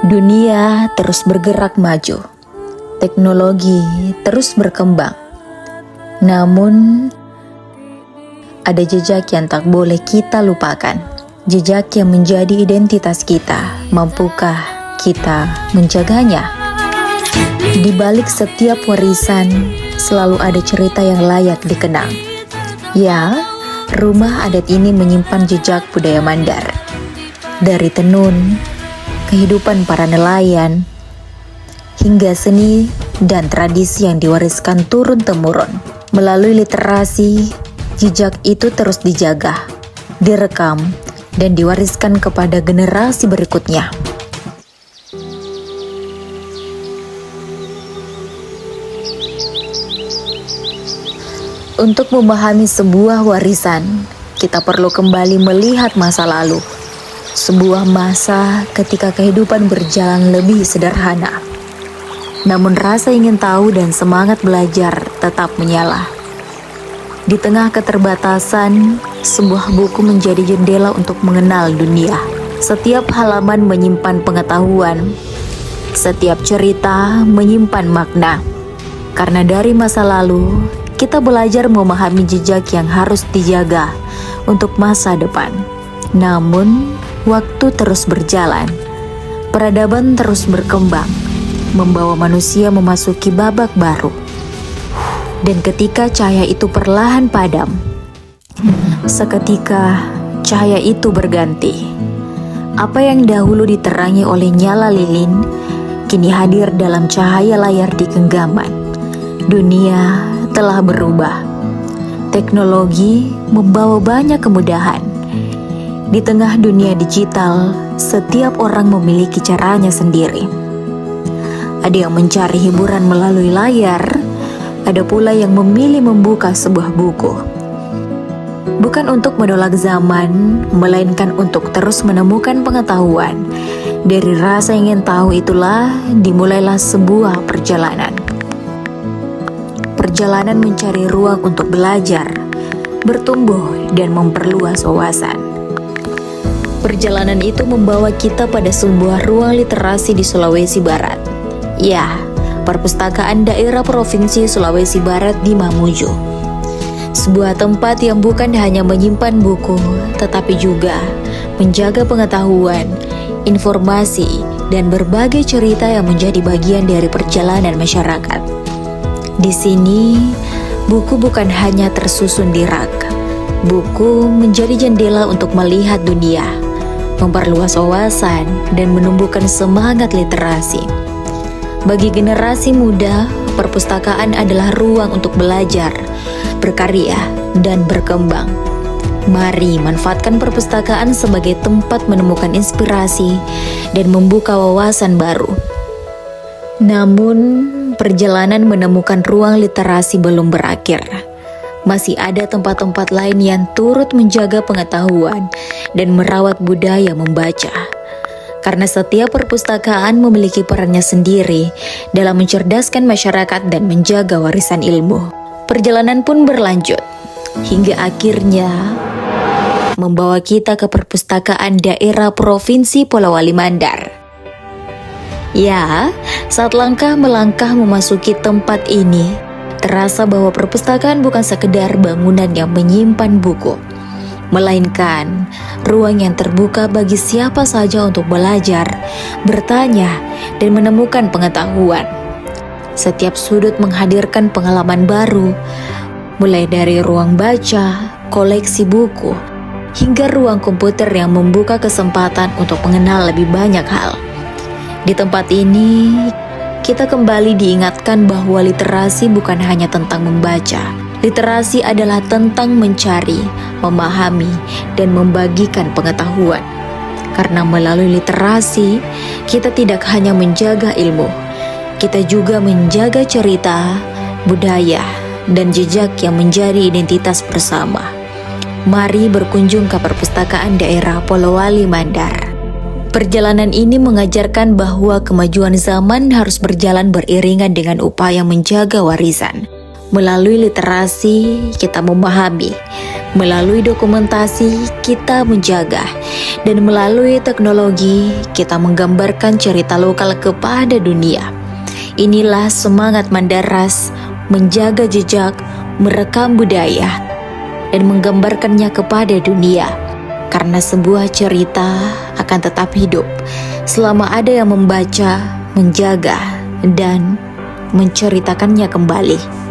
Dunia terus bergerak maju, teknologi terus berkembang. Namun, ada jejak yang tak boleh kita lupakan. Jejak yang menjadi identitas kita. Mampukah kita menjaganya? Di balik setiap warisan, selalu ada cerita yang layak dikenang. Ya, rumah adat ini menyimpan jejak budaya Mandar. Dari tenun, kehidupan para nelayan, hingga seni dan tradisi yang diwariskan turun-temurun. Melalui literasi, jejak itu terus dijaga, direkam, dan diwariskan kepada generasi berikutnya. Untuk memahami sebuah warisan, kita perlu kembali melihat masa lalu. Sebuah masa ketika kehidupan berjalan lebih sederhana. Namun rasa ingin tahu dan semangat belajar tetap menyala. Di tengah keterbatasan, sebuah buku menjadi jendela untuk mengenal dunia. Setiap halaman menyimpan pengetahuan, setiap cerita menyimpan makna. Karena dari masa lalu, kita belajar memahami jejak yang harus dijaga untuk masa depan. Namun, waktu terus berjalan, peradaban terus berkembang, membawa manusia memasuki babak baru. Dan ketika cahaya itu perlahan padam, seketika cahaya itu berganti. Apa yang dahulu diterangi oleh nyala lilin, kini hadir dalam cahaya layar di genggaman. Dunia telah berubah. Teknologi membawa banyak kemudahan. Di tengah dunia digital, setiap orang memiliki caranya sendiri. Ada yang mencari hiburan melalui layar, ada pula yang memilih membuka sebuah buku. Bukan untuk menolak zaman, melainkan untuk terus menemukan pengetahuan. Dari rasa ingin tahu itulah dimulailah sebuah perjalanan. Perjalanan mencari ruang untuk belajar, bertumbuh, dan memperluas wawasan. Perjalanan itu membawa kita pada sebuah ruang literasi di Sulawesi Barat. Ya, Perpustakaan Daerah Provinsi Sulawesi Barat di Mamuju. Sebuah tempat yang bukan hanya menyimpan buku, tetapi juga menjaga pengetahuan, informasi, dan berbagai cerita yang menjadi bagian dari perjalanan masyarakat. Di sini, buku bukan hanya tersusun di rak. Buku menjadi jendela untuk melihat dunia, memperluas wawasan, dan menumbuhkan semangat literasi. Bagi generasi muda, perpustakaan adalah ruang untuk belajar, berkarya, dan berkembang. Mari manfaatkan perpustakaan sebagai tempat menemukan inspirasi dan membuka wawasan baru. Namun, perjalanan menemukan ruang literasi belum berakhir. Masih ada tempat-tempat lain yang turut menjaga pengetahuan dan merawat budaya membaca. Karena setiap perpustakaan memiliki perannya sendiri dalam mencerdaskan masyarakat dan menjaga warisan ilmu. Perjalanan pun berlanjut, hingga akhirnya membawa kita ke Perpustakaan Daerah Provinsi Polowali Mandar. Ya, saat langkah melangkah memasuki tempat ini, terasa bahwa perpustakaan bukan sekedar bangunan yang menyimpan buku, melainkan ruang yang terbuka bagi siapa saja untuk belajar, bertanya, dan menemukan pengetahuan. Setiap sudut menghadirkan pengalaman baru, mulai dari ruang baca, koleksi buku, hingga ruang komputer yang membuka kesempatan untuk mengenal lebih banyak hal. Di tempat ini, kita kembali diingatkan bahwa literasi bukan hanya tentang membaca. Literasi adalah tentang mencari, memahami, dan membagikan pengetahuan. Karena melalui literasi, kita tidak hanya menjaga ilmu, kita juga menjaga cerita, budaya, dan jejak yang menjadi identitas bersama. Mari berkunjung ke Perpustakaan Daerah Polowali Mandar. Perjalanan ini mengajarkan bahwa kemajuan zaman harus berjalan beriringan dengan upaya menjaga warisan. Melalui literasi, kita memahami, Melalui dokumentasi, kita menjaga, dan melalui teknologi, kita menggambarkan cerita lokal kepada dunia. Inilah semangat Mandaras, menjaga jejak, merekam budaya, dan menggambarkannya kepada dunia. Karena sebuah cerita akan tetap hidup selama ada yang membaca, menjaga, dan menceritakannya kembali.